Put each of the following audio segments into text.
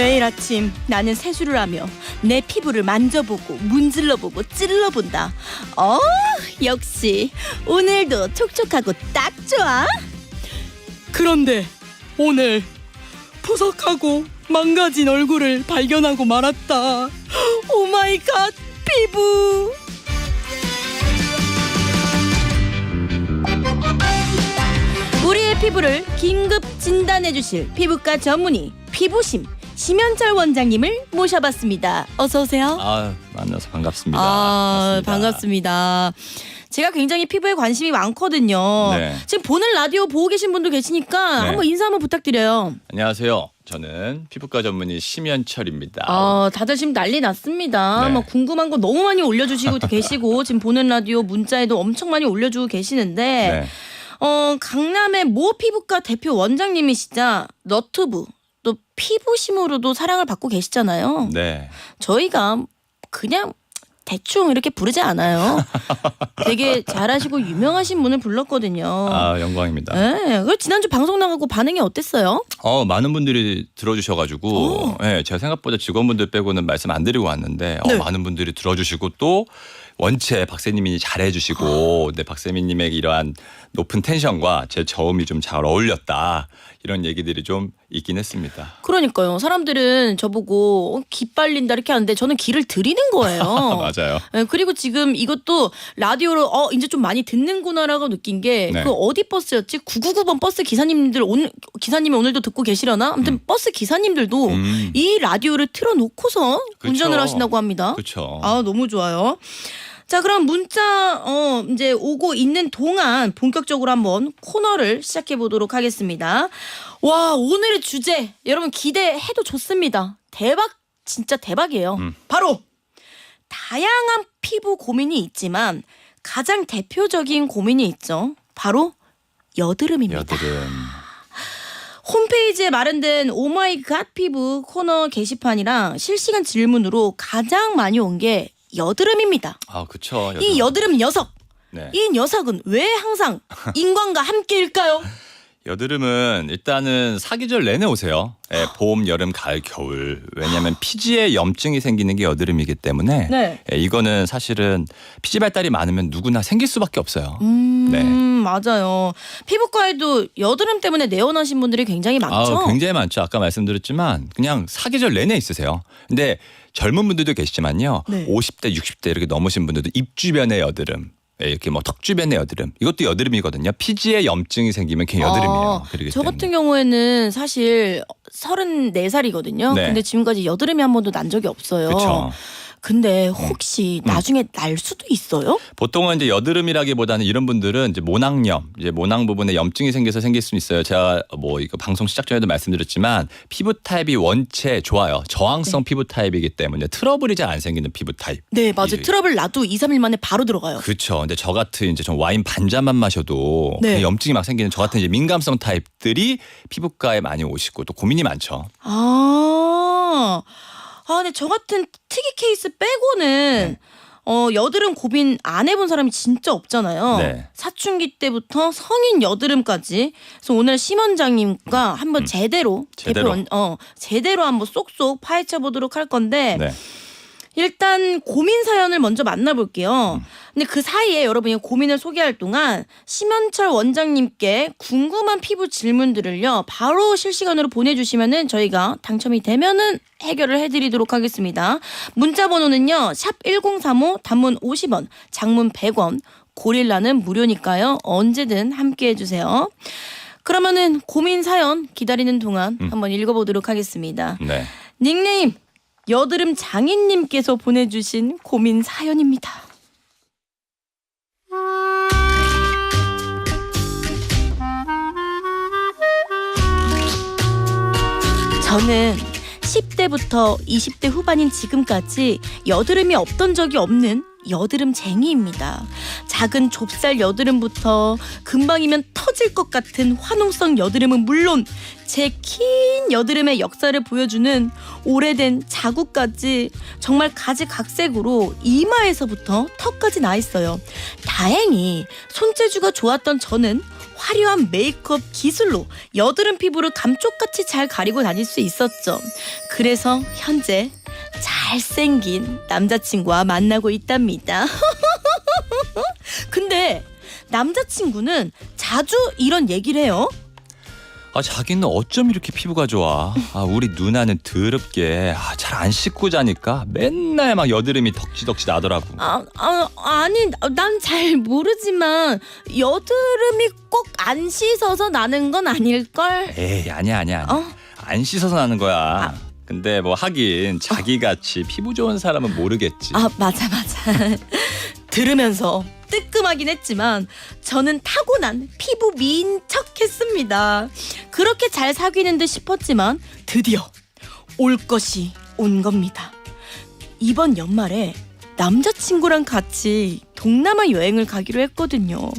매일 아침 나는 세수를 하며 내 피부를 만져보고 문질러보고 찔러본다. 역시 오늘도 촉촉하고 딱 좋아. 그런데 오늘 푸석하고 망가진 얼굴을 발견하고 말았다. 오마이갓, 피부. 우리의 피부를 긴급 진단해 주실 피부과 전문의 피부심 심연철 원장님을 모셔봤습니다. 어서 오세요. 만나서 반갑습니다. 반갑습니다. 제가 굉장히 피부에 관심이 많거든요. 네. 지금 보는 라디오 보고 계신 분도 계시니까 네. 한번 인사 한번 부탁드려요. 안녕하세요. 저는 피부과 전문의 심연철입니다. 다들 지금 난리 났습니다. 네. 뭐 궁금한 거 너무 많이 올려주시고 계시고 지금 보는 라디오 문자에도 엄청 많이 올려주고 계시는데 네. 강남의 모 피부과 대표 원장님이시자 너튜브 또 피부심으로도 사랑을 받고 계시잖아요. 네. 저희가 그냥 대충 이렇게 부르지 않아요. 되게 잘하시고 유명하신 분을 불렀거든요. 영광입니다. 네. 그리고 지난주 방송 나가고 반응이 어땠어요? 많은 분들이 들어주셔가지고 네, 제가 생각보다 직원분들 빼고는 말씀 안 드리고 왔는데 네. 많은 분들이 들어주시고 또 원체 박세님이 잘해주시고 박세민님의 이러한 높은 텐션과 제 저음이 좀 잘 어울렸다 이런 얘기들이 좀 있긴 했습니다. 그러니까요. 사람들은 저보고 기 빨린다 이렇게 하는데 저는 기를 드리는 거예요. 맞아요. 네, 그리고 지금 이것도 라디오로 이제 좀 많이 듣는구나라고 느낀 게 네. 그 어디 버스였지? 999번 버스 기사님들 기사님이 오늘도 듣고 계시려나? 아무튼 버스 기사님들도 이 라디오를 틀어놓고서 운전을 하신다고 합니다. 그렇죠. 너무 좋아요. 자, 그럼 문자 이제 오고 있는 동안 본격적으로 한번 코너를 시작해 보도록 하겠습니다. 와, 오늘의 주제 여러분 기대해도 좋습니다. 대박, 진짜 대박이에요. 바로 다양한 피부 고민이 있지만 가장 대표적인 고민이 있죠. 바로 여드름입니다. 여드름. 홈페이지에 마련된 오마이갓 피부 코너 게시판이랑 실시간 질문으로 가장 많이 온 게 여드름입니다. 그렇죠. 이 여드름 녀석. 네. 이 녀석은 왜 항상 인간과 함께일까요? 여드름은 일단은 사계절 내내 오세요. 네, 봄, 여름, 가을, 겨울. 왜냐하면 피지에 염증이 생기는 게 여드름이기 때문에 네. 이거는 사실은 피지 발달이 많으면 누구나 생길 수밖에 없어요. 네. 맞아요. 피부과에도 여드름 때문에 내원하신 분들이 굉장히 많죠. 굉장히 많죠. 아까 말씀드렸지만 그냥 사계절 내내 있으세요. 근데 젊은 분들도 계시지만요. 네. 50대, 60대 이렇게 넘으신 분들도 입 주변에 여드름. 이렇게 뭐 턱 주변에 여드름 이것도 여드름이거든요. 피지에 염증이 생기면 그게 여드름이에요. 저 같은 경우에는 사실 34살이거든요. 네. 근데 지금까지 여드름이 한 번도 난 적이 없어요. 그렇죠. 근데 혹시 나중에 날 수도 있어요? 보통은 이제 여드름이라기보다는 이런 분들은 이제 모낭염, 이제 모낭 부분에 염증이 생겨서 생길 수 있어요. 제가 뭐 이거 방송 시작 전에도 말씀드렸지만 피부 타입이 원체 좋아요. 저항성 피부 타입이기 때문에 트러블이 잘 안 생기는 피부 타입. 네, 맞아요. 트러블 나도 2, 3일 만에 바로 들어가요. 그렇죠. 근데 저 같은 이제 좀 와인 반잔만 마셔도 그냥 염증이 막 생기는 저 같은 이제 민감성 타입들이 피부과에 많이 오시고 또 고민이 많죠. 근데 저 같은 특이 케이스 빼고는 여드름 고민 안 해본 사람이 진짜 없잖아요. 네. 사춘기 때부터 성인 여드름까지. 그래서 오늘 심 원장님과 한번 제대로 한번 쏙쏙 파헤쳐 보도록 할 건데 네. 일단 고민 사연을 먼저 만나볼게요. 근데 그 사이에 여러분이 고민을 소개할 동안 심연철 원장님께 궁금한 피부 질문들을요 바로 실시간으로 보내주시면은 저희가 당첨이 되면은 해결을 해드리도록 하겠습니다. 문자 번호는요 샵 1035 단문 50원 장문 100원 고릴라는 무료니까요 언제든 함께 해주세요. 그러면은 고민 사연 기다리는 동안 한번 읽어보도록 하겠습니다. 네. 닉네임 여드름 장인님께서 보내주신 고민 사연입니다. 저는 10대부터 20대 후반인 지금까지 여드름이 없던 적이 없는 여드름쟁이입니다. 작은 좁쌀 여드름부터 금방이면 터질 것 같은 화농성 여드름은 물론 제 긴 여드름의 역사를 보여주는 오래된 자국까지 정말 가지각색으로 이마에서부터 턱까지 나 있어요. 다행히 손재주가 좋았던 저는 화려한 메이크업 기술로 여드름 피부를 감쪽같이 잘 가리고 다닐 수 있었죠. 그래서 현재 잘생긴 남자친구와 만나고 있답니다. 근데 남자친구는 자주 이런 얘기를 해요. 자기는 어쩜 이렇게 피부가 좋아? 우리 누나는 더럽게 잘 안 씻고 자니까 맨날 막 여드름이 덕지덕지 나더라고. 아니 난 잘 모르지만 여드름이 꼭 안 씻어서 나는 건 아닐걸? 에이 아니야. 안 씻어서 나는 거야. 근데 뭐 하긴 자기같이 피부 좋은 사람은 모르겠지. 맞아. 들으면서 뜨끔하긴 했지만 저는 타고난 피부 미인 척했습니다. 그렇게 잘 사귀는 듯 싶었지만 드디어 올 것이 온 겁니다. 이번 연말에 남자친구랑 같이 동남아 여행을 가기로 했거든요.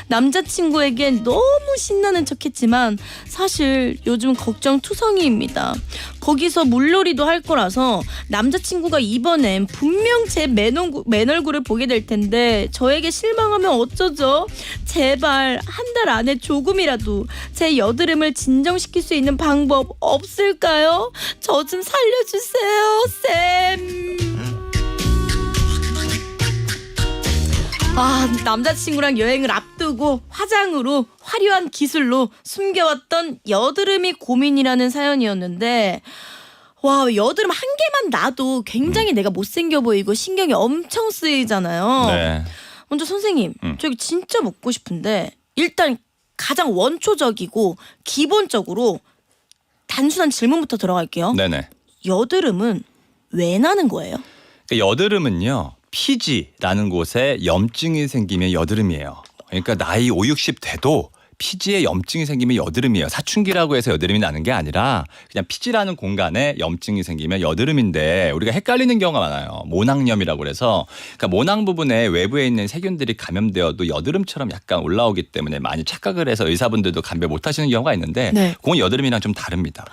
남자친구에겐 너무 신나는 척했지만 사실 요즘 걱정투성이입니다. 거기서 물놀이도 할 거라서 남자친구가 이번엔 분명 제 맨 얼굴을 보게 될 텐데 저에게 실망하면 어쩌죠? 제발 한 달 안에 조금이라도 제 여드름을 진정시킬 수 있는 방법 없을까요? 저 좀 살려주세요, 쌤. 남자친구랑 여행을 앞두고 화장으로 화려한 기술로 숨겨왔던 여드름이 고민이라는 사연이었는데 여드름 한 개만 나도 굉장히 내가 못생겨 보이고 신경이 엄청 쓰이잖아요. 네. 먼저 선생님 저기 진짜 묻고 싶은데 일단 가장 원초적이고 기본적으로 단순한 질문부터 들어갈게요. 네네. 여드름은 왜 나는 거예요? 그러니까 여드름은요. 피지라는 곳에 염증이 생기면 여드름이에요. 그러니까 나이 5, 60 돼도 피지에 염증이 생기면 여드름이에요. 사춘기라고 해서 여드름이 나는 게 아니라 그냥 피지라는 공간에 염증이 생기면 여드름인데 우리가 헷갈리는 경우가 많아요. 모낭염이라고 그래서 그러니까 모낭 부분에 외부에 있는 세균들이 감염되어도 여드름처럼 약간 올라오기 때문에 많이 착각을 해서 의사분들도 감별 못 하시는 경우가 있는데 네. 그건 여드름이랑 좀 다릅니다.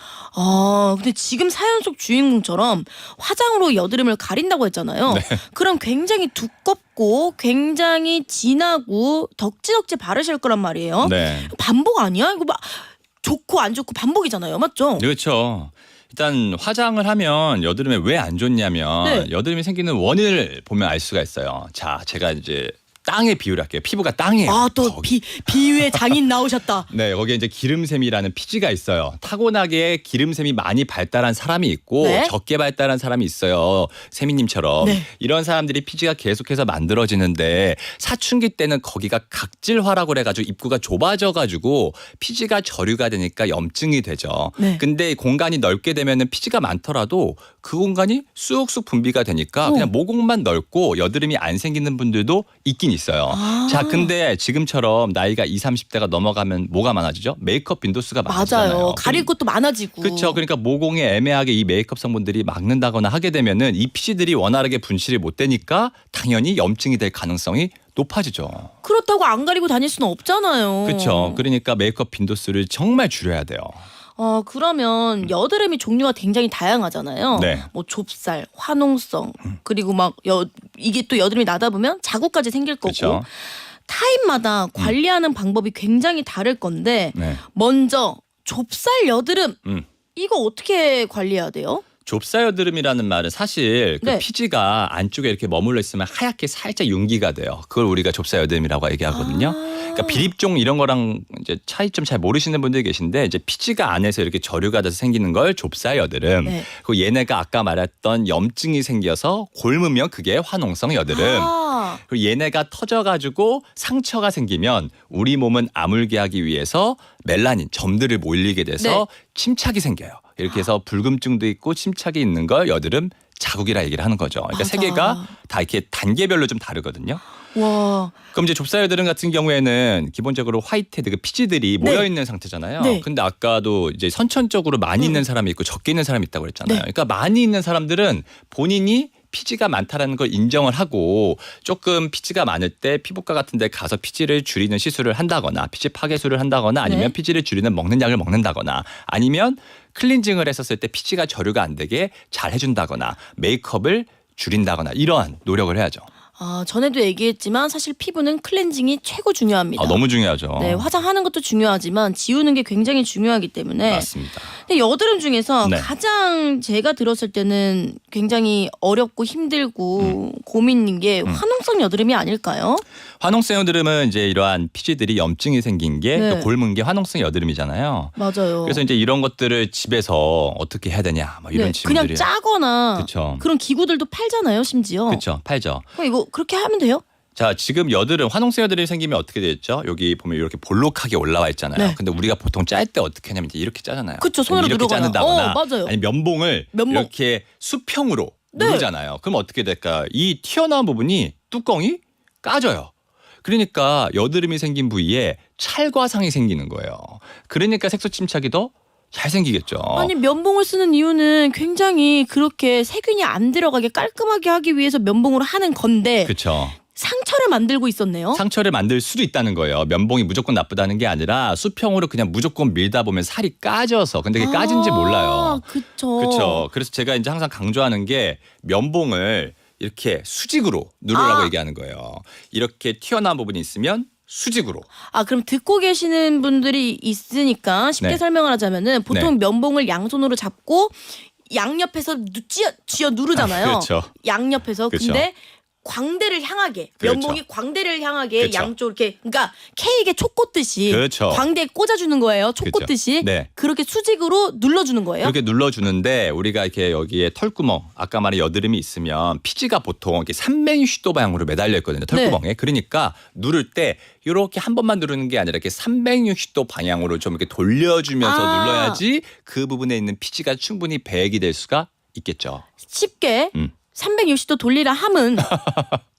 근데 지금 사연 속 주인공처럼 화장으로 여드름을 가린다고 했잖아요. 네. 그럼 굉장히 두껍고 굉장히 진하고 덕지덕지 바르실 거란 말이에요. 네. 반복 아니야? 이거 막 좋고 안 좋고 반복이잖아요. 맞죠? 그렇죠. 일단 화장을 하면 여드름에 왜 안 좋냐면 네. 여드름이 생기는 원인을 보면 알 수가 있어요. 자, 제가 이제 땅의 비유를 할게요. 피부가 땅이에요. 또 비유의 장인 나오셨다. 네, 거기에 이제 기름샘이라는 피지가 있어요. 타고나게 기름샘이 많이 발달한 사람이 있고 네. 적게 발달한 사람이 있어요. 세미님처럼. 네. 이런 사람들이 피지가 계속해서 만들어지는데 사춘기 때는 거기가 각질화라고 그래가지고 입구가 좁아져가지고 피지가 저류가 되니까 염증이 되죠. 네. 근데 공간이 넓게 되면은 피지가 많더라도 그 공간이 쑥쑥 분비가 되니까 그냥 모공만 넓고 여드름이 안 생기는 분들도 있긴 있어요. 자, 근데 지금처럼 나이가 20, 30대가 넘어가면 뭐가 많아지죠? 메이크업 빈도수가 많아지잖아요. 맞아요. 가릴 것도 많아지고. 그렇죠. 그러니까 모공에 애매하게 이 메이크업 성분들이 막는다거나 하게 되면은 이 피지들이 원활하게 분실이 못 되니까 당연히 염증이 될 가능성이 높아지죠. 그렇다고 안 가리고 다닐 수는 없잖아요. 그렇죠. 그러니까 메이크업 빈도수를 정말 줄여야 돼요. 그러면 여드름이 종류가 굉장히 다양하잖아요. 네. 뭐 좁쌀, 화농성, 그리고 막 이게 또 여드름이 나다 보면 자국까지 생길 거고. 그렇죠. 타입마다 관리하는 방법이 굉장히 다를 건데 네. 먼저 좁쌀 여드름 이거 어떻게 관리해야 돼요? 좁쌀 여드름이라는 말은 사실 그 네. 피지가 안쪽에 이렇게 머물러 있으면 하얗게 살짝 윤기가 돼요. 그걸 우리가 좁쌀 여드름이라고 얘기하거든요. 그러니까 비립종 이런 거랑 이제 차이점 잘 모르시는 분들이 계신데 이제 피지가 안에서 이렇게 저류가 돼서 생기는 걸 좁쌀 여드름. 네. 그리고 얘네가 아까 말했던 염증이 생겨서 골무면 그게 화농성 여드름. 그리고 얘네가 터져가지고 상처가 생기면 우리 몸은 아물게 하기 위해서 멜라닌 점들을 몰리게 돼서 네. 침착이 생겨요. 이렇게 해서 붉음증도 있고 침착이 있는 걸 여드름 자국이라 얘기를 하는 거죠. 그러니까 맞아. 세 개가 다 이렇게 단계별로 좀 다르거든요. 와. 그럼 이제 좁쌀 여드름 같은 경우에는 기본적으로 화이트헤드 그 피지들이 네. 모여 있는 상태잖아요. 네. 근데 아까도 이제 선천적으로 많이 있는 사람이 있고 적게 있는 사람이 있다고 그랬잖아요. 네. 그러니까 많이 있는 사람들은 본인이 피지가 많다라는 걸 인정을 하고 조금 피지가 많을 때 피부과 같은 데 가서 피지를 줄이는 시술을 한다거나 피지 파괴술을 한다거나 아니면 네. 피지를 줄이는 먹는 약을 먹는다거나 아니면 클렌징을 했었을 때 피지가 저류가 안 되게 잘 해준다거나 메이크업을 줄인다거나 이러한 노력을 해야죠. 전에도 얘기했지만 사실 피부는 클렌징이 최고 중요합니다. 너무 중요하죠. 네, 화장하는 것도 중요하지만 지우는 게 굉장히 중요하기 때문에. 맞습니다. 근데 여드름 중에서 네. 가장 제가 들었을 때는 굉장히 어렵고 힘들고 고민인 게 화농성 여드름이 아닐까요? 화농성 여드름은 이제 이러한 피지들이 염증이 생긴 게 네. 또 곪은 게 화농성 여드름이잖아요. 맞아요. 그래서 이제 이런 것들을 집에서 어떻게 해야 되냐, 뭐 이런 네, 질문들이. 그냥 짜거나 그쵸. 그런 기구들도 팔잖아요, 심지어. 그렇죠, 팔죠. 그럼 이거 그렇게 하면 돼요? 자, 지금 여드름, 화농성 여드름이 생기면 어떻게 되죠? 여기 보면 이렇게 볼록하게 올라와 있잖아요. 네. 근데 우리가 보통 짤 때 어떻게 하냐면 이제 이렇게 짜잖아요. 그쵸, 손으로 이렇게 누르거나. 짜는다거나 맞아요. 아니 면봉을 면봉. 이렇게 수평으로 네. 누르잖아요. 그럼 어떻게 될까? 이 튀어나온 부분이 뚜껑이 까져요. 그러니까 여드름이 생긴 부위에 찰과상이 생기는 거예요. 그러니까 색소 침착이 더 잘 생기겠죠. 아니 면봉을 쓰는 이유는 굉장히 그렇게 세균이 안 들어가게 깔끔하게 하기 위해서 면봉으로 하는 건데 그렇죠. 상처를 만들고 있었네요. 상처를 만들 수도 있다는 거예요. 면봉이 무조건 나쁘다는 게 아니라 수평으로 그냥 무조건 밀다 보면 살이 까져서 근데 그게 까진지 몰라요. 그렇죠. 그렇죠. 그래서 제가 이제 항상 강조하는 게 면봉을 이렇게 수직으로 누르라고 얘기하는 거예요. 이렇게 튀어나온 부분이 있으면 수직으로. 그럼 듣고 계시는 분들이 있으니까 쉽게 네. 설명을 하자면은 보통 네. 면봉을 양손으로 잡고 양옆에서 쥐어 누르잖아요. 그렇죠. 양옆에서. 그렇죠. 근데 광대를 향하게 그렇죠. 면봉이 광대를 향하게 그렇죠. 양쪽 이렇게 그러니까 케이크에 촉 꽂듯이 그렇죠. 광대에 꽂아주는 거예요. 촉 그렇죠. 꽂듯이 네. 그렇게 수직으로 눌러주는 거예요. 이렇게 눌러주는데 우리가 이렇게 여기에 털구멍 아까 말한 여드름이 있으면 피지가 보통 이렇게 360도 방향으로 매달려 있거든요. 털구멍에. 그러니까 누를 때 이렇게 한 번만 누르는 게 아니라 이렇게 360도 방향으로 좀 이렇게 돌려주면서 눌러야지 그 부분에 있는 피지가 충분히 배액이 될 수가 있겠죠. 쉽게 360도 돌리라 함은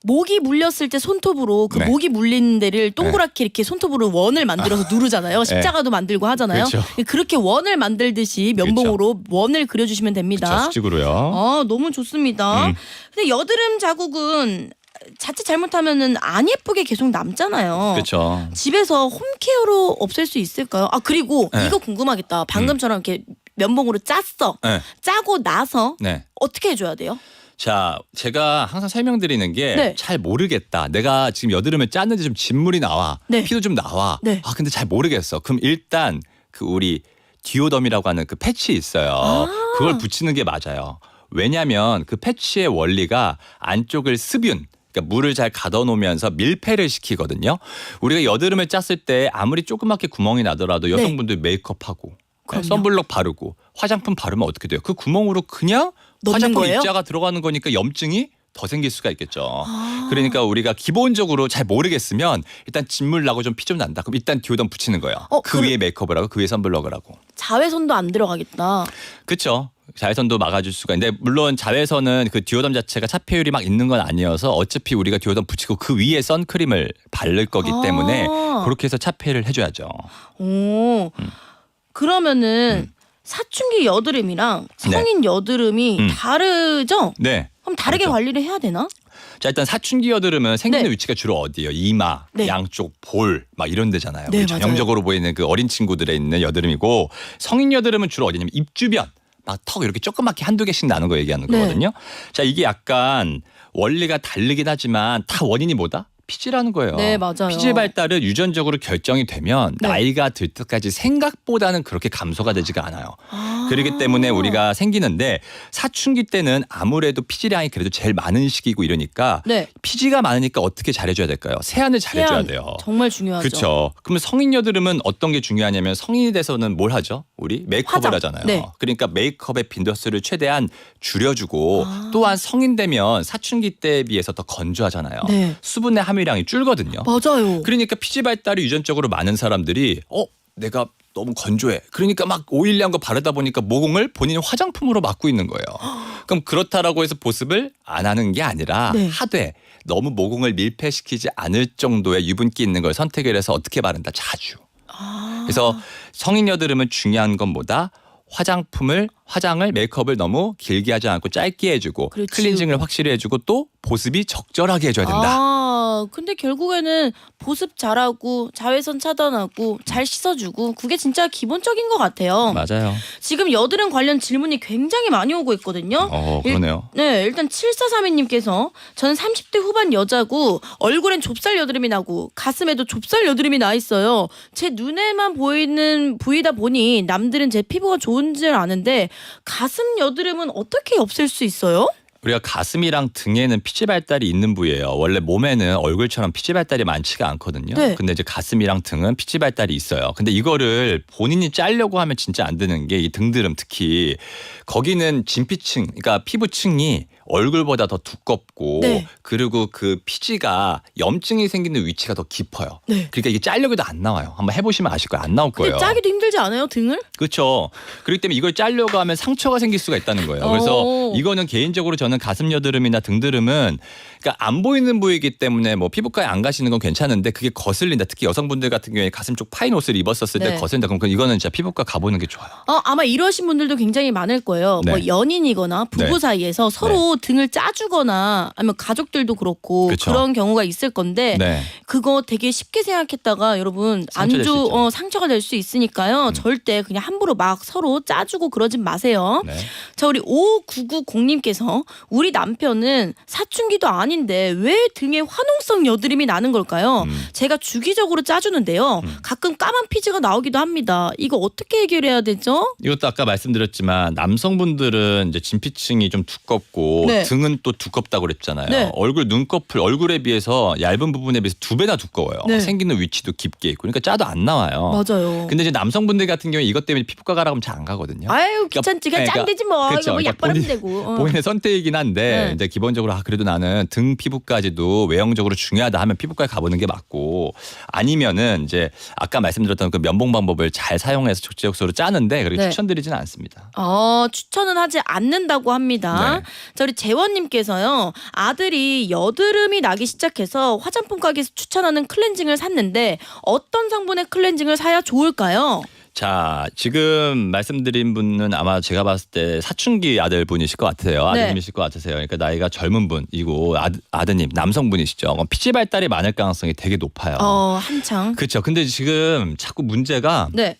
모기 물렸을 때 손톱으로 그 네. 모기 물린 데를 동그랗게 이렇게 손톱으로 원을 만들어서 누르잖아요. 십자가도 만들고 하잖아요. 그렇죠. 그렇게 원을 만들듯이 면봉으로 원을 그려주시면 됩니다. 그렇죠. 수직으로요. 너무 좋습니다. 근데 여드름 자국은 자칫 잘못하면은 안 예쁘게 계속 남잖아요. 그렇죠. 집에서 홈케어로 없앨 수 있을까요? 그리고 네. 이거 궁금하겠다. 방금처럼 이렇게 면봉으로 짰어. 네. 짜고 나서 네. 어떻게 해줘야 돼요? 자, 제가 항상 설명드리는 게 잘 네. 모르겠다. 내가 지금 여드름을 짰는데 좀 진물이 나와. 네. 피도 좀 나와. 네. 근데 잘 모르겠어. 그럼 일단 그 우리 디오덤이라고 하는 그 패치 있어요. 그걸 붙이는 게 맞아요. 왜냐하면 그 패치의 원리가 안쪽을 습윤 그러니까 물을 잘 가둬놓으면서 밀폐를 시키거든요. 우리가 여드름을 짰을 때 아무리 조그맣게 구멍이 나더라도 여성분들 메이크업하고 그럼요. 선블록 바르고 화장품 바르면 어떻게 돼요? 그 구멍으로 그냥 넣는 화장품 거예요? 입자가 들어가는 거니까 염증이 더 생길 수가 있겠죠. 그러니까 우리가 기본적으로 잘 모르겠으면 일단 진물 나고 좀 피 좀 난다. 그럼 일단 디오덤 붙이는 거예요. 그 위에 메이크업을 하고 그 위에 선블록을 하고. 자외선도 안 들어가겠다. 그렇죠. 자외선도 막아줄 수가 있는데 물론 자외선은 그 디오덤 자체가 차폐율이 막 있는 건 아니어서 어차피 우리가 디오덤 붙이고 그 위에 선크림을 바를 거기 때문에 그렇게 해서 차폐를 해줘야죠. 오. 그러면은 사춘기 여드름이랑 성인 여드름이 다르죠? 네. 그럼 다르게 그렇죠. 관리를 해야 되나? 자 일단 사춘기 여드름은 생기는 네. 위치가 주로 어디예요? 이마, 네. 양쪽 볼 막 이런 데잖아요. 네, 우리 맞아요. 전형적으로 보이는 그 어린 친구들에 있는 여드름이고 성인 여드름은 주로 어디냐면 입 주변. 막 턱 이렇게 조그맣게 한두 개씩 나는 거 얘기하는 네. 거거든요. 자 이게 약간 원리가 다르긴 하지만 다 원인이 뭐다? 피지라는 거예요. 네, 맞아요. 피지 발달은 유전적으로 결정이 되면 네. 나이가 들 때까지 생각보다는 그렇게 감소가 되지가 않아요. 그렇기 때문에 우리가 생기는데 사춘기 때는 아무래도 피지량이 그래도 제일 많은 시기고 이러니까 네. 피지가 많으니까 어떻게 잘해줘야 될까요? 세안을 잘해줘야 세안 돼요. 정말 중요하죠. 그렇죠. 그러면 성인 여드름은 어떤 게 중요하냐면 성인이 돼서는 뭘 하죠? 우리 메이크업을 화장. 하잖아요. 네. 그러니까 메이크업의 빈도수를 최대한 줄여주고 또한 성인 되면 사춘기 때에 비해서 더 건조하잖아요. 네. 수분의 함유량이 줄거든요. 맞아요. 그러니까 피지 발달이 유전적으로 많은 사람들이 내가 너무 건조해. 그러니까 막 오일리한 거 바르다 보니까 모공을 본인이 화장품으로 막고 있는 거예요. 그럼 그렇다라고 해서 보습을 안 하는 게 아니라 네. 하되 너무 모공을 밀폐시키지 않을 정도의 유분기 있는 걸 선택을 해서 어떻게 바른다? 자주. 그래서 성인 여드름은 중요한 건 뭐다? 화장을 메이크업을 너무 길게 하지 않고 짧게 해주고 그렇지. 클렌징을 확실히 해주고 또 보습이 적절하게 해줘야 된다. 근데 결국에는 보습 잘하고 자외선 차단하고 잘 씻어주고 그게 진짜 기본적인 것 같아요. 맞아요. 지금 여드름 관련 질문이 굉장히 많이 오고 있거든요. 그러네요. 일단 7432님께서 저는 30대 후반 여자고 얼굴엔 좁쌀 여드름이 나고 가슴에도 좁쌀 여드름이 나 있어요. 제 눈에만 보이는 부위다 보니 남들은 제 피부가 좋은 줄 아는데 가슴 여드름은 어떻게 없앨 수 있어요? 우리가 가슴이랑 등에는 피지 발달이 있는 부위예요. 원래 몸에는 얼굴처럼 피지 발달이 많지가 않거든요. 네. 근데 이제 가슴이랑 등은 피지 발달이 있어요. 근데 이거를 본인이 짜려고 하면 진짜 안 되는 게 이 등드름 특히 거기는 진피층, 그러니까 피부층이 얼굴보다 더 두껍고 네. 그리고 그 피지가 염증이 생기는 위치가 더 깊어요. 네. 그러니까 이게 짜려고 해도 안 나와요. 한번 해보시면 아실 거예요. 안 나올 근데 거예요. 짜기도 힘들지 않아요, 등을? 그렇죠. 그렇기 때문에 이걸 짜려고 하면 상처가 생길 수가 있다는 거예요. 그래서 이거는 개인적으로 저는 가슴 여드름이나 등드름은 그러니까 안 보이는 부위이기 때문에 뭐 피부과에 안 가시는 건 괜찮은데 그게 거슬린다. 특히 여성분들 같은 경우에 가슴 쪽 파인 옷을 입었었을 때 네. 거슬린다. 그럼 이거는 진짜 피부과 가보는 게 좋아요. 아마 이러신 분들도 굉장히 많을 거예요. 네. 뭐 연인이거나 부부 네. 사이에서 서로 등을 짜주거나 아니면 가족들도 그렇고 그쵸. 그런 경우가 있을 건데 네. 그거 되게 쉽게 생각했다가 여러분 상처 될 수 있죠. 상처가 될 수 있으니까요. 절대 그냥 함부로 막 서로 짜주고 그러진 마세요. 네. 자, 우리 5990님께서 우리 남편은 사춘기도 아닌데 왜 등에 화농성 여드름이 나는 걸까요? 제가 주기적으로 짜주는데요. 가끔 까만 피지가 나오기도 합니다. 이거 어떻게 해결해야 되죠? 이것도 아까 말씀드렸지만 남성분들은 이제 진피층이 좀 두껍고 네. 등은 또 두껍다고 그랬잖아요. 네. 얼굴 눈꺼풀 얼굴에 비해서 얇은 부분에 비해서 2배나 두꺼워요. 네. 생기는 위치도 깊게 있고 그러니까 짜도 안 나와요. 맞아요. 근데 이제 남성분들 같은 경우에 이것 때문에 피부과 가라고 하면 잘 안 가거든요. 아유 귀찮지. 그냥 그러니까- 짠 되지 뭐. 그쵸. 이거 뭐 약 그러니까 바르면 본인- 되고. 본인의 선택이긴 한데 네. 이제 기본적으로 그래도 나는 등 피부까지도 외형적으로 중요하다 하면 피부과에 가보는 게 맞고 아니면은 이제 아까 말씀드렸던 그 면봉 방법을 잘 사용해서 적재적소로 짜는데 그렇게 네. 추천드리지는 않습니다. 추천은 하지 않는다고 합니다. 네. 자, 우리 재원님께서요. 아들이 여드름이 나기 시작해서 화장품 가게에서 추천하는 클렌징을 샀는데 어떤 성분의 클렌징을 사야 좋을까요? 자, 지금 말씀드린 분은 아마 제가 봤을 때 사춘기 아들분이실 것 같아요. 네. 아드님이실 것 같으세요. 그러니까 나이가 젊은 분이고 아드님 남성분이시죠. 그럼 피지 발달이 많을 가능성이 되게 높아요. 한창. 그렇죠. 근데 지금 자꾸 문제가 네.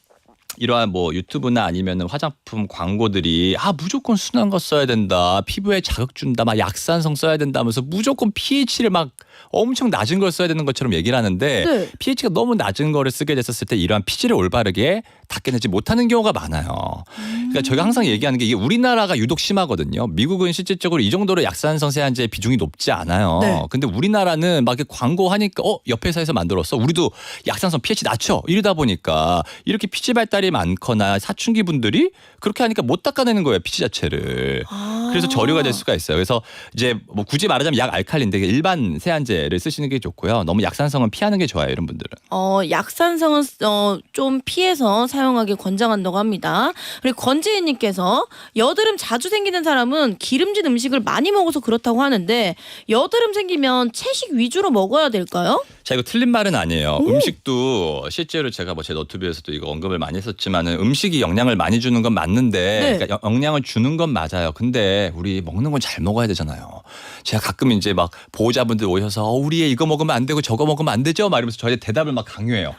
이러한 뭐 유튜브나 아니면 화장품 광고들이 무조건 순한 거 써야 된다. 피부에 자극 준다. 막 약산성 써야 된다 하면서 무조건 pH를 막 엄청 낮은 걸 써야 되는 것처럼 얘기를 하는데 네. pH가 너무 낮은 거를 쓰게 됐었을 때 이러한 피지를 올바르게 닦여내지 못하는 경우가 많아요. 그러니까 저희가 항상 얘기하는 게 이게 우리나라가 유독 심하거든요. 미국은 실질적으로 이 정도로 약산성 세안제의 비중이 높지 않아요. 네. 근데 우리나라는 막 이렇게 광고하니까 옆 회사에서 만들었어. 우리도 약산성 pH 낮춰. 이러다 보니까 이렇게 피지 발달이 많거나 사춘기 분들이 그렇게 하니까 못 닦아내는 거예요. 피지 자체를. 그래서 저류가 될 수가 있어요. 그래서 이제 뭐 굳이 말하자면 약 알칼리인데 일반 세안제를 쓰시는 게 좋고요. 너무 약산성은 피하는 게 좋아요. 이런 분들은. 약산성은 좀 피해서 사용하기 권장한다고 합니다. 그리고 권지희님께서 여드름 자주 생기는 사람은 기름진 음식을 많이 먹어서 그렇다고 하는데 여드름 생기면 채식 위주로 먹어야 될까요? 자, 이거 틀린 말은 아니에요. 음식도 실제로 제가 뭐 제 너튜브에서도 이거 언급을 많이 했었지만은 음식이 영양을 많이 주는 건 맞는데 네. 그러니까 영양을 주는 건 맞아요. 근데 우리 먹는 건 잘 먹어야 되잖아요. 제가 가끔 이제 막 보호자분들 오셔서 우리 애 이거 먹으면 안 되고 저거 먹으면 안 되죠? 막 이러면서 저희한테 대답을 막 강요해요.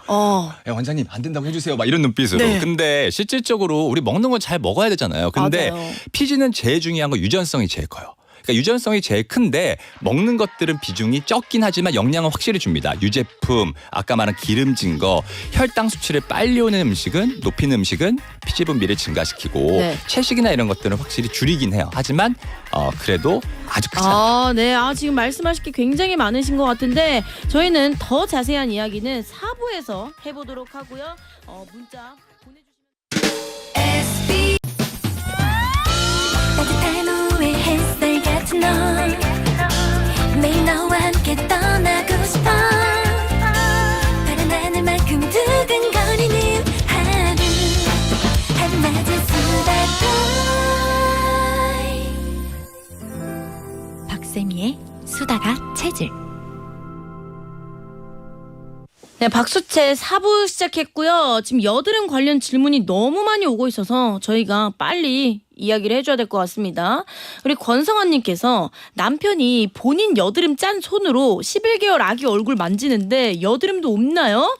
원장님 안 된다고 해주세요. 막 이런 눈빛으로. 네. 근데 실질적으로 우리 먹는 건 잘 먹어야 되잖아요. 근데 맞아요. 피지는 제일 중요한 건 유전성이 제일 커요. 그러니까 유전성이 제일 큰데 먹는 것들은 비중이 적긴 하지만 영양은 확실히 줍니다. 유제품, 아까 말한 기름진 거, 혈당 수치를 빨리 오는 음식은 높이는 음식은 피지 분비를 증가시키고 네. 채식이나 이런 것들은 확실히 줄이긴 해요. 하지만 그래도 아주 크지 않아요. 네. 지금 말씀하실 게 굉장히 많으신 것 같은데 저희는 더 자세한 이야기는 4부에서 해보도록 하고요. 문자 보내주시면 따뜻한 오후의 햇살 같은 널 매일 너와 함께 떠나고 싶어 파란 하늘만큼 두근거리는 하루마저 수다 박세미의 수다가 체질. 네, 박수채 4부 시작했고요. 지금 여드름 관련 질문이 너무 많이 오고 있어서 저희가 빨리 이야기를 해줘야 될 것 같습니다. 우리 권성환님께서 남편이 본인 여드름 짠 손으로 11개월 아기 얼굴 만지는데 여드름도 없나요?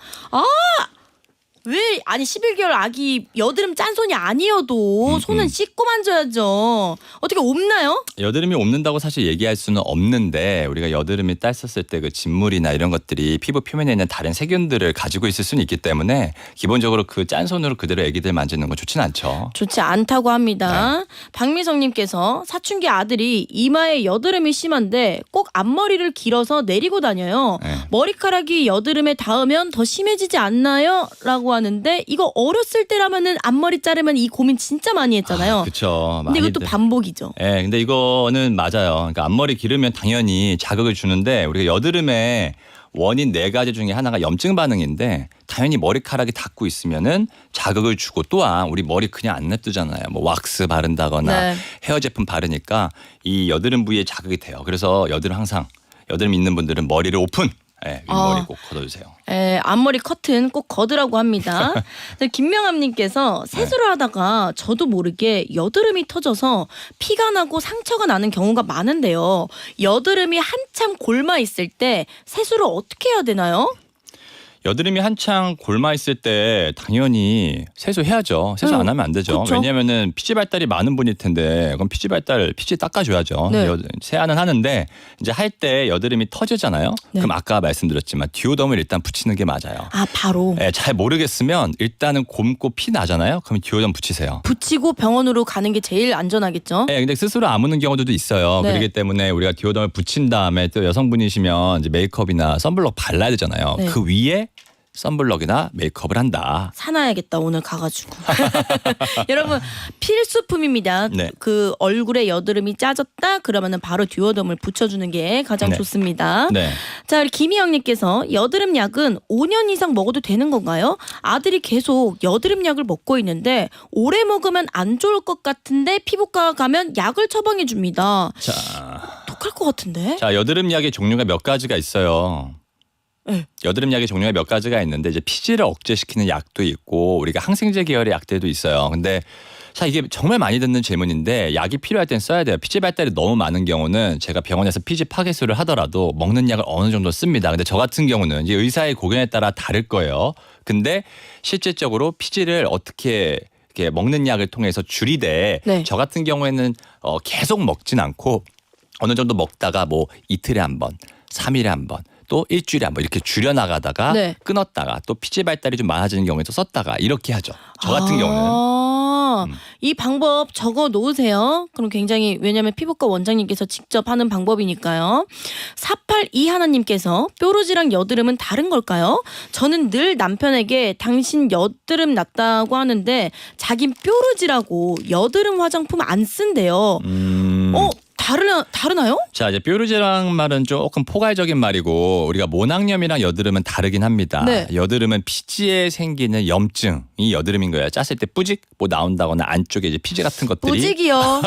왜 아니 11개월 아기 여드름 짠 손이 아니어도 손은 씻고 만져야죠. 어떻게 없나요? 여드름이 옵는다고 사실 얘기할 수는 없는데 우리가 여드름이 땄었을 때 그 진물이나 이런 것들이 피부 표면에 있는 다른 세균들을 가지고 있을 수는 있기 때문에 기본적으로 그 짠 손으로 그대로 아기들 만지는 건 좋진 않죠. 좋지 않다고 합니다. 박미성님께서 사춘기 아들이 이마에 여드름이 심한데 꼭 앞머리를 길어서 내리고 다녀요. 네. 머리카락이 여드름에 닿으면 더 심해지지 않나요? 라고 하는데 이거 어렸을 때라면은 앞머리 자르면 이 고민 진짜 많이 했잖아요. 그렇죠. 근데 이것도 반복이죠. 네, 근데 이거는 맞아요. 그러니까 앞머리 기르면 당연히 자극을 주는데 우리가 여드름의 원인 4가지 중에 하나가 염증 반응인데 당연히 머리카락이 닿고 있으면은 자극을 주고 또한 우리 머리 그냥 안 냅두잖아요. 뭐 왁스 바른다거나 네. 헤어 제품 바르니까 이 여드름 부위에 자극이 돼요. 그래서 여드름 있는 분들은 머리를 오픈. 네, 윗머리 꼭 걷어주세요. 앞머리 커튼 꼭 걷으라고 합니다. 김명함님께서 세수를 하다가 저도 모르게 여드름이 터져서 피가 나고 상처가 나는 경우가 많은데요. 여드름이 한참 골마 있을 때 세수를 어떻게 해야 되나요? 여드름이 한창 골마 있을 때 당연히 세수해야죠. 세수 안 하면 안 되죠. 그쵸. 왜냐하면은 피지 발달이 많은 분일 텐데 그럼 피지 닦아줘야죠. 네. 세안은 하는데 이제 할 때 여드름이 터지잖아요. 네. 그럼 아까 말씀드렸지만 디오덤을 일단 붙이는 게 맞아요. 바로 네, 잘 모르겠으면 일단은 곰고 피 나잖아요. 그럼 디오덤 붙이세요. 붙이고 병원으로 가는 게 제일 안전하겠죠. 네, 근데 스스로 아무는 경우들도 있어요. 네. 그렇기 때문에 우리가 디오덤을 붙인 다음에 또 여성분이시면 이제 메이크업이나 선블록 발라야 되잖아요. 네. 그 위에 선블럭이나 메이크업을 한다. 사놔야겠다 오늘 가가지고. 여러분 필수품입니다. 네. 그 얼굴에 여드름이 짜졌다 그러면은 바로 듀오덤을 붙여주는 게 가장 네. 좋습니다. 네. 자 우리 김희영님께서 여드름 약은 5년 이상 먹어도 되는 건가요? 아들이 계속 여드름 약을 먹고 있는데 오래 먹으면 안 좋을 것 같은데 피부과 가면 약을 처방해 줍니다. 독할 것 같은데? 자, 여드름 약의 종류가 몇 가지가 있어요. 네. 여드름 약의 종류가 몇 가지가 있는데 이제 피지를 억제시키는 약도 있고 우리가 항생제 계열의 약들도 있어요. 근데 자 이게 정말 많이 듣는 질문인데 약이 필요할 땐 써야 돼요. 피지 발달이 너무 많은 경우는 제가 병원에서 피지 파괴수를 하더라도 먹는 약을 어느 정도 씁니다. 근데 저 같은 경우는 이제 의사의 고견에 따라 다를 거예요. 근데 실질적으로 피지를 어떻게 이렇게 먹는 약을 통해서 줄이되 네. 저 같은 경우에는 계속 먹진 않고 어느 정도 먹다가 뭐 이틀에 한 번, 3일에 한 번. 또 일주일에 한 번 이렇게 줄여나가다가 네. 끊었다가 또 피지 발달이 좀 많아지는 경우에도 썼다가 이렇게 하죠. 저 같은 경우는. 이 방법 적어 놓으세요. 그럼 굉장히 왜냐하면 피부과 원장님께서 직접 하는 방법이니까요. 482 하나님께서 뾰루지랑 여드름은 다른 걸까요? 저는 늘 남편에게 당신 여드름 났다고 하는데 자긴 뾰루지라고 여드름 화장품 안 쓴대요. 다르나요? 자 이제 뾰루지랑 말은 조금 포괄적인 말이고 우리가 모낭염이랑 여드름은 다르긴 합니다. 네. 여드름은 피지에 생기는 염증이 여드름인 거예요. 짰을 때 뿌직 뭐 나온다거나 안쪽에 이제 피지 같은 것들이 뿌직이요.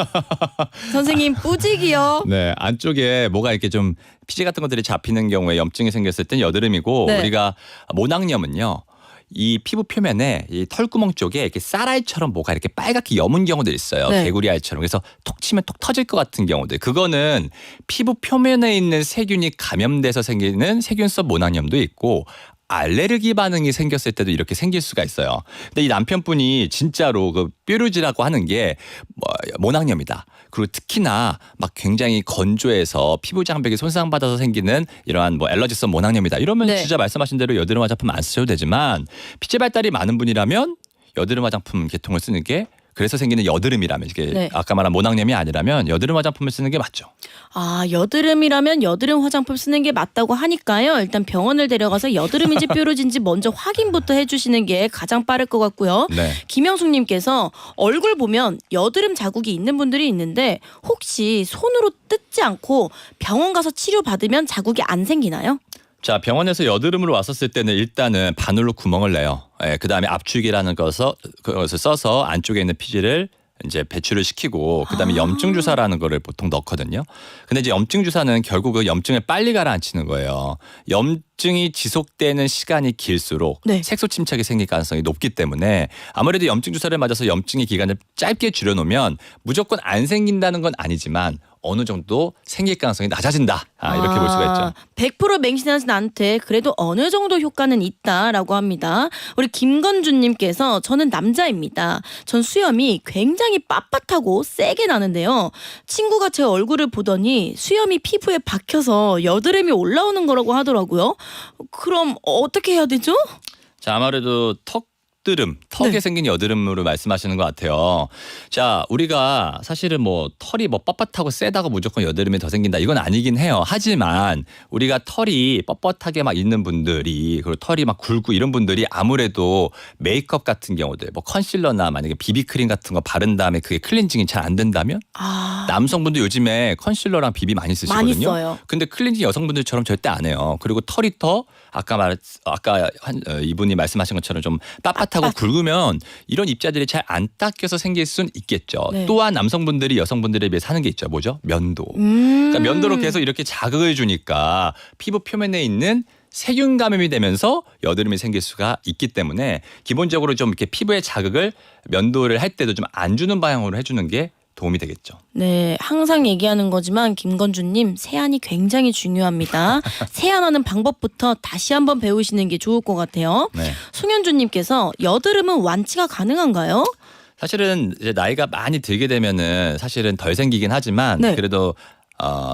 선생님 뿌직이요. 네 안쪽에 뭐가 이렇게 좀 피지 같은 것들이 잡히는 경우에 염증이 생겼을 땐 여드름이고 네. 우리가 모낭염은요. 이 피부 표면에 이 털구멍 쪽에 이렇게 쌀알처럼 뭐가 이렇게 빨갛게 여문 경우들 있어요. 네. 개구리 알처럼. 그래서 톡 치면 톡 터질 것 같은 경우들. 그거는 피부 표면에 있는 세균이 감염돼서 생기는 세균성 모낭염도 있고 알레르기 반응이 생겼을 때도 이렇게 생길 수가 있어요. 근데 이 남편분이 진짜로 그 뾰루지라고 하는 게 모낭염이다. 그리고 특히나 막 굉장히 건조해서 피부 장벽이 손상받아서 생기는 이러한 뭐 알러지성 모낭염이다. 이러면 네. 진짜 말씀하신 대로 여드름 화장품 안 쓰셔도 되지만 피지 발달이 많은 분이라면 여드름 화장품 계통을 쓰는 게 그래서 생기는 여드름이라면 이게 네. 아까 말한 모낭염이 아니라면 여드름 화장품을 쓰는 게 맞죠. 여드름이라면 여드름 화장품 쓰는 게 맞다고 하니까요. 일단 병원을 데려가서 여드름인지 뾰루지인지 먼저 확인부터 해주시는 게 가장 빠를 것 같고요. 네. 김영숙님께서 얼굴 보면 여드름 자국이 있는 분들이 있는데 혹시 손으로 뜯지 않고 병원 가서 치료받으면 자국이 안 생기나요? 자 병원에서 여드름으로 왔었을 때는 일단은 바늘로 구멍을 내요. 예, 그다음에 압축이라는 것을 써서 안쪽에 있는 피지를 이제 배출을 시키고 그다음에 염증 주사라는 거를 보통 넣거든요. 근데 이제 염증 주사는 결국 그 염증을 빨리 가라앉히는 거예요. 염증이 지속되는 시간이 길수록 네. 색소 침착이 생길 가능성이 높기 때문에 아무래도 염증 주사를 맞아서 염증의 기간을 짧게 줄여놓으면 무조건 안 생긴다는 건 아니지만 어느 정도 생길 가능성이 낮아진다. 이렇게 볼 수가 있죠. 100% 맹신하진 않대. 그래도 어느 정도 효과는 있다라고 합니다. 우리 김건주님께서 저는 남자입니다. 전 수염이 굉장히 빳빳하고 세게 나는데요. 친구가 제 얼굴을 보더니 수염이 피부에 박혀서 여드름이 올라오는 거라고 하더라고요. 그럼 어떻게 해야 되죠? 자, 아무래도 턱에 네. 생긴 여드름으로 말씀하시는 것 같아요. 자, 우리가 사실은 뭐 털이 뭐 뻣뻣하고 세다고 무조건 여드름이 더 생긴다 이건 아니긴 해요. 하지만 우리가 털이 뻣뻣하게 막 있는 분들이 그리고 털이 막 굵고 이런 분들이 아무래도 메이크업 같은 경우들 뭐 컨실러나 만약에 비비크림 같은 거 바른 다음에 그게 클렌징이 잘 안 된다면 남성분들 요즘에 컨실러랑 비비 많이 쓰시거든요. 많이 써요. 근데 클렌징 여성분들처럼 절대 안 해요. 그리고 털이 더 아까 이분이 말씀하신 것처럼 좀 빳빳하고 굵으면 이런 입자들이 잘 안 닦여서 생길 수는 있겠죠. 네. 또한 또한 남성분들이 여성분들에 비해서 하는 게 있죠. 뭐죠? 면도. 그러니까 면도로 계속 이렇게 자극을 주니까 피부 표면에 있는 세균 감염이 되면서 여드름이 생길 수가 있기 때문에 기본적으로 좀 이렇게 피부에 자극을 면도를 할 때도 좀 안 주는 방향으로 해주는 게 도움이 되겠죠. 네, 항상 얘기하는 거지만 김건주님 세안이 굉장히 중요합니다. 세안하는 방법부터 다시 한번 배우시는 게 좋을 것 같아요. 네. 송현주님께서 여드름은 완치가 가능한가요? 사실은 이제 나이가 많이 들게 되면은 사실은 덜 생기긴 하지만 네. 그래도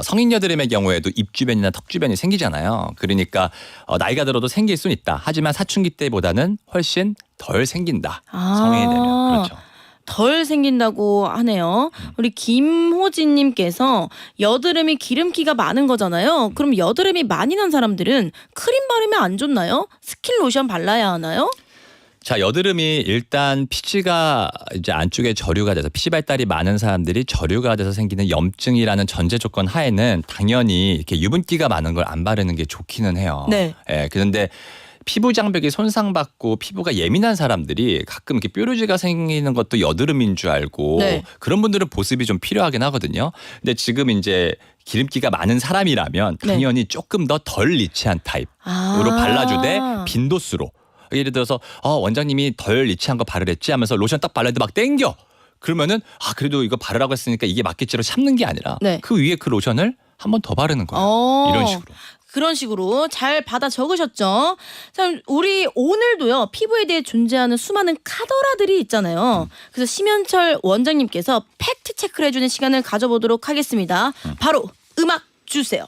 성인 여드름의 경우에도 입 주변이나 턱 주변이 생기잖아요. 그러니까 나이가 들어도 생길 수는 있다. 하지만 사춘기 때보다는 훨씬 덜 생긴다. 성인이 되면. 그렇죠. 덜 생긴다고 하네요. 우리 김호진님께서 여드름이 기름기가 많은 거잖아요. 그럼 여드름이 많이 난 사람들은 크림 바르면 안 좋나요? 스킨 로션 발라야 하나요? 자, 여드름이 일단 피지가 이제 안쪽에 저류가 돼서 피지 발달이 많은 사람들이 저류가 돼서 생기는 염증이라는 전제 조건 하에는 당연히 이렇게 유분기가 많은 걸 안 바르는 게 좋기는 해요. 네. 예, 그런데 피부 장벽이 손상받고 피부가 예민한 사람들이 가끔 이렇게 뾰루지가 생기는 것도 여드름인 줄 알고 네. 그런 분들은 보습이 좀 필요하긴 하거든요. 근데 지금 이제 기름기가 많은 사람이라면 네. 당연히 조금 더 덜 리치한 타입으로 발라주되 빈도수로. 예를 들어서 원장님이 덜 리치한 거 바르랬지 하면서 로션 딱 발랐는데 막 땡겨. 그러면은 그래도 이거 바르라고 했으니까 이게 맞겠지로 참는 게 아니라 네. 그 위에 그 로션을 한 번 더 바르는 거예요. 이런 식으로. 그런 식으로 잘 받아 적으셨죠? 자, 우리 오늘도요, 피부에 대해 존재하는 수많은 카더라들이 있잖아요. 그래서 심현철 원장님께서 팩트 체크를 해주는 시간을 가져보도록 하겠습니다. 바로 음악 주세요.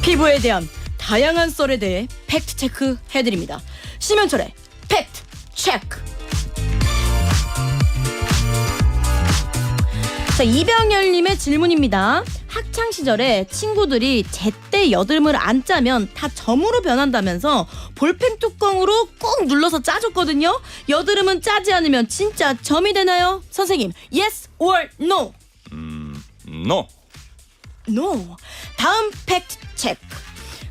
피부에 대한 다양한 썰에 대해 팩트 체크 해드립니다. 심현철의 팩트 체크. 자, 이병열님의 질문입니다. 학창 시절에 친구들이 제때 여드름을 안 짜면 다 점으로 변한다면서 볼펜 뚜껑으로 꾹 눌러서 짜줬거든요. 여드름은 짜지 않으면 진짜 점이 되나요? 선생님, yes or no? No. No. 다음 팩트 체크.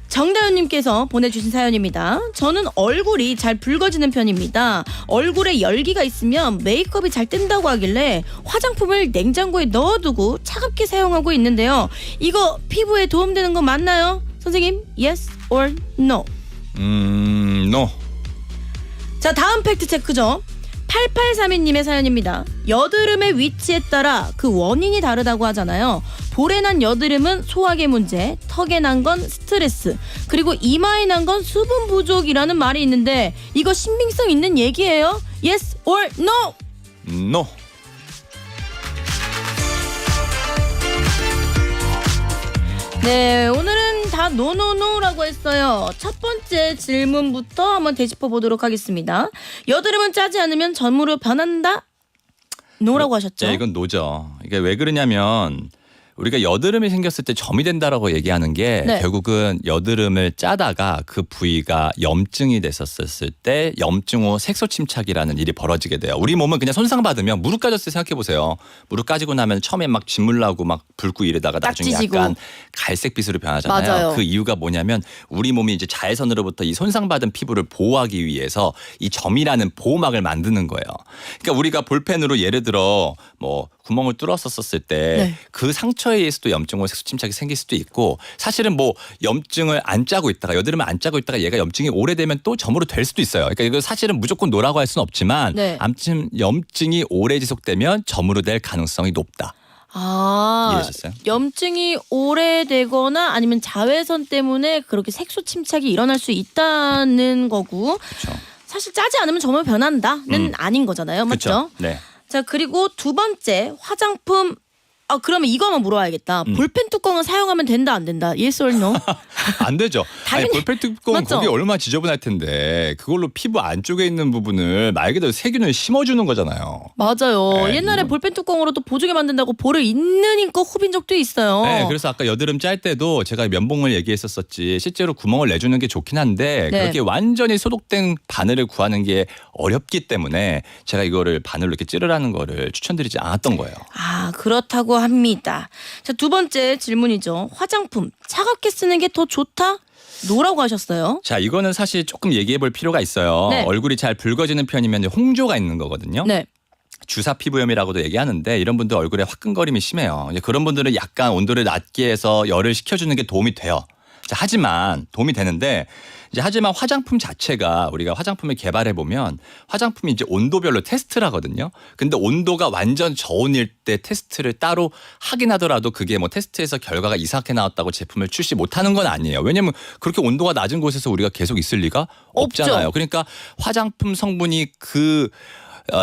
정다윤님께서 보내주신 사연입니다. 저는 얼굴이 잘 붉어지는 편입니다. 얼굴에 열기가 있으면 메이크업이 잘 뜬다고 하길래 화장품을 냉장고에 넣어두고 차갑게 사용하고 있는데요. 이거 피부에 도움되는 거 맞나요? 선생님, yes or no? No. 자, 다음 팩트 체크죠. 8832님의 사연입니다. 여드름의 위치에 따라 그 원인이 다르다고 하잖아요. 볼에 난 여드름은 소화계 문제, 턱에 난 건 스트레스, 그리고 이마에 난 건 수분 부족이라는 말이 있는데 이거 신빙성 있는 얘기예요? Yes or no? No. 네, 오늘은 다 노노노라고 했어요. 첫 번째 질문부터 한번 되짚어 보도록 하겠습니다. 여드름은 짜지 않으면 점으로 변한다? 노라고 하셨죠? 네, 이건 노죠. 이게 왜 그러냐면 우리가 여드름이 생겼을 때 점이 된다라고 얘기하는 게 네. 결국은 여드름을 짜다가 그 부위가 염증이 됐었을 때 염증 후 색소 침착이라는 일이 벌어지게 돼요. 우리 몸은 그냥 손상받으면 무릎 까졌을 때 생각해 보세요. 무릎 까지고 나면 처음에 막 진물 나고 막 붉고 이러다가 나중에 딱지지고. 약간 갈색빛으로 변하잖아요. 맞아요. 그 이유가 뭐냐면 우리 몸이 이제 자외선으로부터 이 손상받은 피부를 보호하기 위해서 이 점이라는 보호막을 만드는 거예요. 그러니까 우리가 볼펜으로 예를 들어 뭐 구멍을 뚫었었을 때 그 상처에 의해서도 염증 후 색소 침착이 생길 수도 있고 사실은 뭐 염증을 안 짜고 있다가 여드름을 안 짜고 있다가 얘가 염증이 오래되면 또 점으로 될 수도 있어요. 그러니까 이거 사실은 무조건 노라고 할 수는 없지만 네. 아무튼 염증이 오래 지속되면 점으로 될 가능성이 높다. 이해하셨어요? 염증이 오래되거나 아니면 자외선 때문에 그렇게 색소 침착이 일어날 수 있다는 거고. 그렇죠. 사실 짜지 않으면 점은 변한다는 아닌 거잖아요. 맞죠? 그렇죠. 네. 자, 그리고 두 번째 화장품. 그러면 이거 한번 물어봐야겠다. 볼펜 뚜껑은 사용하면 된다 안 된다? Yes or no? 안 되죠. 아니, 당연히- 볼펜 뚜껑은 맞죠? 거기 얼마나 지저분할 텐데 그걸로 피부 안쪽에 있는 부분을 말 그대로 세균을 심어주는 거잖아요. 맞아요. 네, 옛날에 이건- 볼펜 뚜껑으로 또 보조개 만든다고 볼을 있는 힘껏 후빈 적도 있어요. 네, 그래서 아까 여드름 짤 때도 제가 면봉을 얘기했었었지 실제로 구멍을 내주는 게 좋긴 한데 네. 그렇게 완전히 소독된 바늘을 구하는 게 어렵기 때문에 제가 이거를 바늘로 이렇게 찌르라는 거를 추천드리지 않았던 거예요. 그렇다고 합니다. 자, 두 번째 질문이죠. 화장품 차갑게 쓰는 게 더 좋다? 노라고 하셨어요. 자, 이거는 사실 조금 얘기해 볼 필요가 있어요. 네. 얼굴이 잘 붉어지는 편이면 이제 홍조가 있는 거거든요. 네. 주사 피부염이라고도 얘기하는데 이런 분들 얼굴에 화끈거림이 심해요. 이제 그런 분들은 약간 온도를 낮게 해서 열을 식혀주는 게 도움이 돼요. 자, 하지만 도움이 되는데 하지만 화장품 자체가 우리가 화장품을 개발해 보면 화장품이 이제 온도별로 테스트를 하거든요. 근데 온도가 완전 저온일 때 테스트를 따로 하긴 하더라도 그게 뭐 테스트에서 결과가 이상하게 나왔다고 제품을 출시 못하는 건 아니에요. 왜냐면 그렇게 온도가 낮은 곳에서 우리가 계속 있을 리가 없잖아요. 없죠. 그러니까 화장품 성분이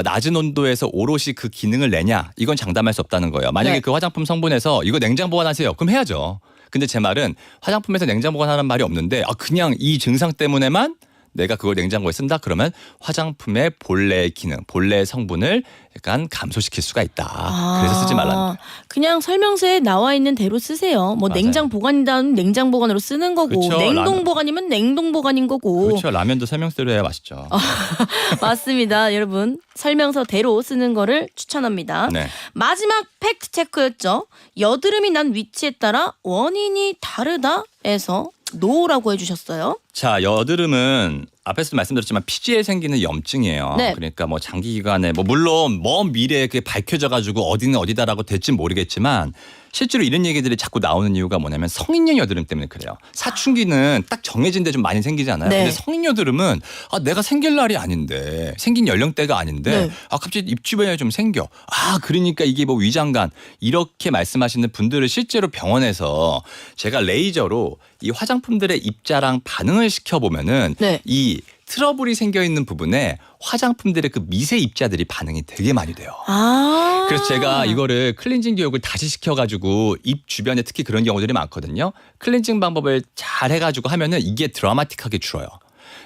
낮은 온도에서 오롯이 그 기능을 내냐 이건 장담할 수 없다는 거예요. 만약에 네. 그 화장품 성분에서 이거 냉장 보관하세요. 그럼 해야죠. 근데 제 말은 화장품에서 냉장 보관하는 말이 없는데 그냥 이 증상 때문에만 내가 그걸 냉장고에 쓴다 그러면 화장품의 본래의 기능, 본래의 성분을 약간 감소시킬 수가 있다. 그래서 쓰지 말라는 거예요. 그냥 설명서에 나와 있는 대로 쓰세요. 뭐 맞아요. 냉장 보관이면 냉장 보관으로 쓰는 거고 그쵸, 냉동 라면. 보관이면 냉동 보관인 거고. 그렇죠. 라면도 설명서대로 해야 맛있죠. 맞습니다. 여러분 설명서대로 쓰는 거를 추천합니다. 네. 마지막 팩트 체크였죠. 여드름이 난 위치에 따라 원인이 다르다에서 노라고 해주셨어요. 자, 여드름은 앞에서도 말씀드렸지만 피지에 생기는 염증이에요. 네. 그러니까 뭐 장기기간에 뭐 물론 먼 미래에 그게 밝혀져 가지고 어디는 어디다라고 될진 모르겠지만 실제로 이런 얘기들이 자꾸 나오는 이유가 뭐냐면 성인용 여드름 때문에 그래요. 사춘기는 딱 정해진 데 좀 많이 생기지 않아요? 네. 근데 성인 여드름은 내가 생길 날이 아닌데 생긴 연령대가 아닌데 네. 갑자기 입 주변에 좀 생겨. 그러니까 이게 뭐 위장관 이렇게 말씀하시는 분들을 실제로 병원에서 제가 레이저로 이 화장품들의 입자랑 반응을 시켜보면은 네. 이 트러블이 생겨 있는 부분에 화장품들의 그 미세 입자들이 반응이 되게 많이 돼요. 그래서 제가 이거를 클렌징 교육을 다시 시켜가지고 입 주변에 특히 그런 경우들이 많거든요. 클렌징 방법을 잘 해가지고 하면은 이게 드라마틱하게 줄어요.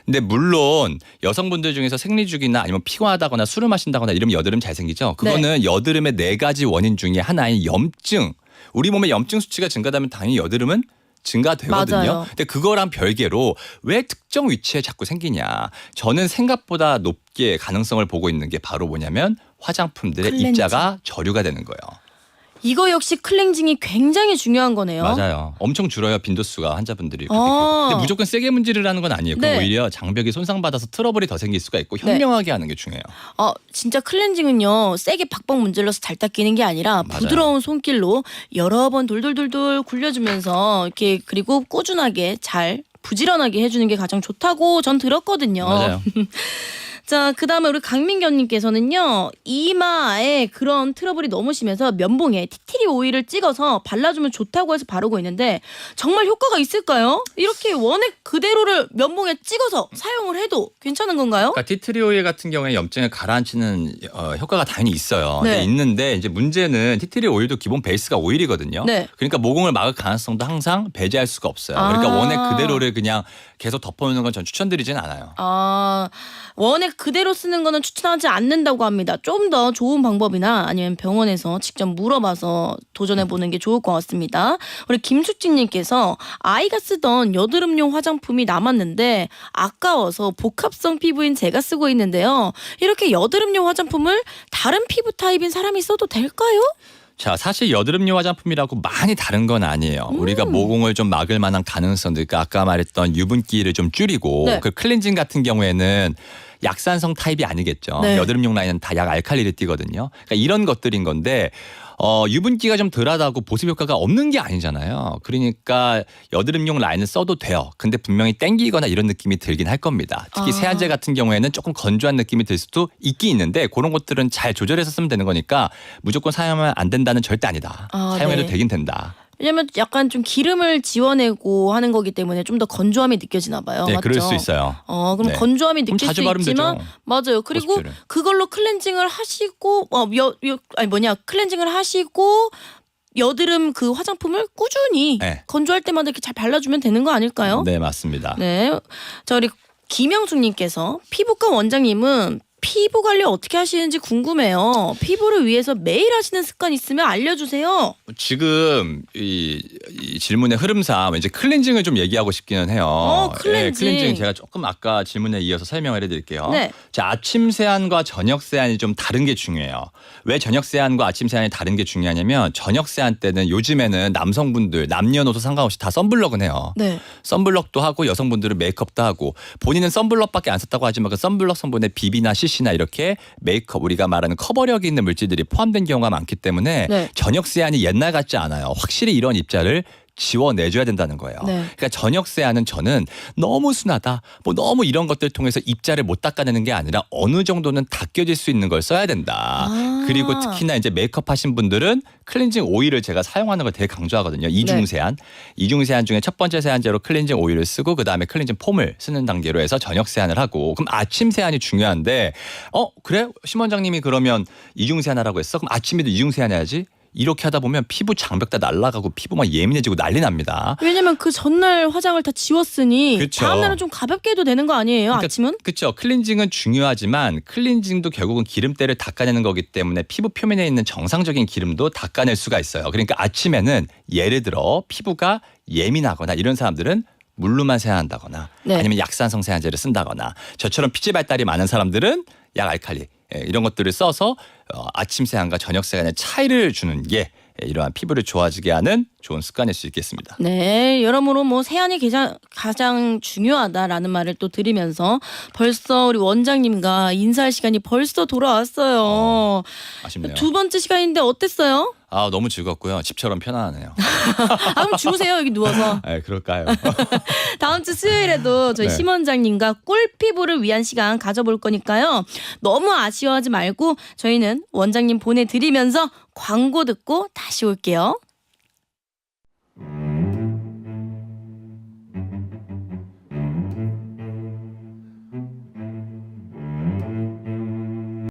근데 물론 여성분들 중에서 생리주기나 아니면 피곤하다거나 술을 마신다거나 이러면 여드름 잘 생기죠. 그거는 여드름의 4가지 원인 중에 하나인 염증. 우리 몸의 염증 수치가 증가되면 당연히 여드름은 증가되거든요. 맞아요. 근데 그거랑 별개로 왜 특정 위치에 자꾸 생기냐. 저는 생각보다 높게 가능성을 보고 있는 게 바로 뭐냐면 화장품들의 클렌징. 입자가 저류가 되는 거예요. 이거 역시 클렌징이 굉장히 중요한 거네요. 맞아요. 엄청 줄어요. 빈도수가 환자분들이. 아. 근데 무조건 세게 문지르라는 건 아니에요. 그건 네. 오히려 장벽이 손상받아서 트러블이 더 생길 수가 있고 현명하게 하는 게 중요해요. 진짜 클렌징은요 세게 박박 문질러서 잘 닦이는 게 아니라 맞아요. 부드러운 손길로 여러 번 돌돌돌돌 굴려주면서 이렇게 그리고 꾸준하게 잘 부지런하게 해주는 게 가장 좋다고 전 들었거든요. 맞아요. 자, 그다음에 우리 강민경님께서는요 이마에 그런 트러블이 너무 심해서 면봉에 티티리 오일을 찍어서 발라주면 좋다고 해서 바르고 있는데 정말 효과가 있을까요? 이렇게 원액 그대로를 면봉에 찍어서 사용을 해도 괜찮은 건가요? 그러니까 티트리 오일 같은 경우에 염증을 가라앉히는 효과가 당연히 있어요. 네. 근데 있는데 이제 문제는 티트리 오일도 기본 베이스가 오일이거든요. 네. 그러니까 모공을 막을 가능성도 항상 배제할 수가 없어요. 그러니까 원액 그대로를 그냥 계속 덮어놓는 건 전 추천드리진 않아요. 원액 그대로 쓰는 거는 추천하지 않는다고 합니다. 좀 더 좋은 방법이나 아니면 병원에서 직접 물어봐서 도전해보는 게 좋을 것 같습니다. 우리 김수진님께서 아이가 쓰던 여드름용 화장품이 남았는데 아까워서 복합성 피부인 제가 쓰고 있는데요. 이렇게 여드름용 화장품을 다른 피부 타입인 사람이 써도 될까요? 자, 사실 여드름용 화장품이라고 많이 다른 건 아니에요. 우리가 모공을 좀 막을 만한 가능성들, 그러니까 아까 말했던 유분기를 좀 줄이고 네. 그 클렌징 같은 경우에는 약산성 타입이 아니겠죠. 네. 여드름용 라인은 다 약 알칼리를 띠거든요. 그러니까 이런 것들인 건데 유분기가 좀 덜하다고 보습 효과가 없는 게 아니잖아요. 그러니까 여드름용 라인을 써도 돼요. 근데 분명히 땡기거나 이런 느낌이 들긴 할 겁니다. 특히 아. 세안제 같은 경우에는 조금 건조한 느낌이 들 수도 있긴 있는데 그런 것들은 잘 조절해서 쓰면 되는 거니까 무조건 사용하면 안 된다는 절대 아니다. 아, 사용해도 네. 되긴 된다. 왜냐면 약간 좀 기름을 지워내고 하는 거기 때문에 좀 더 건조함이 느껴지나 봐요. 네, 맞죠? 그럴 수 있어요. 그럼 네. 건조함이 그럼 느낄 자주 수 바르면 있지만 되죠. 맞아요. 그리고 보습제를. 그걸로 클렌징을 하시고 클렌징을 하시고 여드름 그 화장품을 꾸준히 네. 건조할 때마다 이렇게 잘 발라주면 되는 거 아닐까요? 네, 맞습니다. 네. 자, 우리 김영숙님께서 피부과 원장님은 피부 관리 어떻게 하시는지 궁금해요. 피부를 위해서 매일 하시는 습관 있으면 알려주세요. 지금 이 질문의 흐름상 왠지 클렌징을 좀 얘기하고 싶기는 해요. 클렌징. 클렌징 제가 조금 아까 질문에 이어서 설명을 해드릴게요. 네. 자, 아침 세안과 저녁 세안이 좀 다른 게 중요해요. 왜 저녁 세안과 아침 세안이 다른 게 중요하냐면 저녁 세안 때는 요즘에는 남성분들 남녀노소 상관없이 다 선블럭은 해요. 네. 선블럭도 하고 여성분들은 메이크업도 하고 본인은 선블럭밖에 안 썼다고 하지만 그 선블럭 성분에 비비나 CC나 이렇게 메이크업 우리가 말하는 커버력이 있는 물질들이 포함된 경우가 많기 때문에 네. 저녁 세안이 옛날 같지 않아요. 확실히 이런 입자를 지워내줘야 된다는 거예요. 네. 그러니까 저녁 세안은 저는 너무 순하다, 뭐 너무 이런 것들 통해서 입자를 못 닦아내는 게 아니라 어느 정도는 닦여질 수 있는 걸 써야 된다. 아. 그리고 특히나 이제 메이크업 하신 분들은 클렌징 오일을 제가 사용하는 걸 되게 강조하거든요. 이중 세안. 이중 세안 중에 첫 번째 세안제로 클렌징 오일을 쓰고 그다음에 클렌징 폼을 쓰는 단계로 해서 저녁 세안을 하고 그럼 아침 세안이 중요한데 그래? 심 원장님이 그러면 이중 세안하라고 했어? 그럼 아침에도 이중 세안해야지? 이렇게 하다 보면 피부 장벽 다 날아가고 피부만 예민해지고 난리 납니다. 왜냐면 그 전날 화장을 다 지웠으니 그쵸. 다음날은 좀 가볍게 해도 되는 거 아니에요? 아침은? 그렇죠. 클렌징은 중요하지만 클렌징도 결국은 기름때를 닦아내는 거기 때문에 피부 표면에 있는 정상적인 기름도 닦아낼 수가 있어요. 그러니까 아침에는 예를 들어 피부가 예민하거나 이런 사람들은 물로만 세안한다거나 네. 아니면 약산성 세안제를 쓴다거나 저처럼 피지 발달이 많은 사람들은 약 알칼리 이런 것들을 써서 아침 세안과 저녁 세안의 차이를 주는 게 이러한 피부를 좋아지게 하는 좋은 습관일 수 있겠습니다. 네, 여러모로 뭐 세안이 가장 중요하다라는 말을 또 드리면서 벌써 우리 원장님과 인사할 시간이 벌써 돌아왔어요. 아쉽네요. 두 번째 시간인데 어땠어요? 너무 즐겁고요. 집처럼 편안하네요. 그럼 주무세요, 여기 누워서. 그럴까요? 다음 주 수요일에도 저희 네. 심 원장님과 꿀피부를 위한 시간 가져볼 거니까요. 너무 아쉬워하지 말고 저희는 원장님 보내드리면서 광고 듣고 다시 올게요.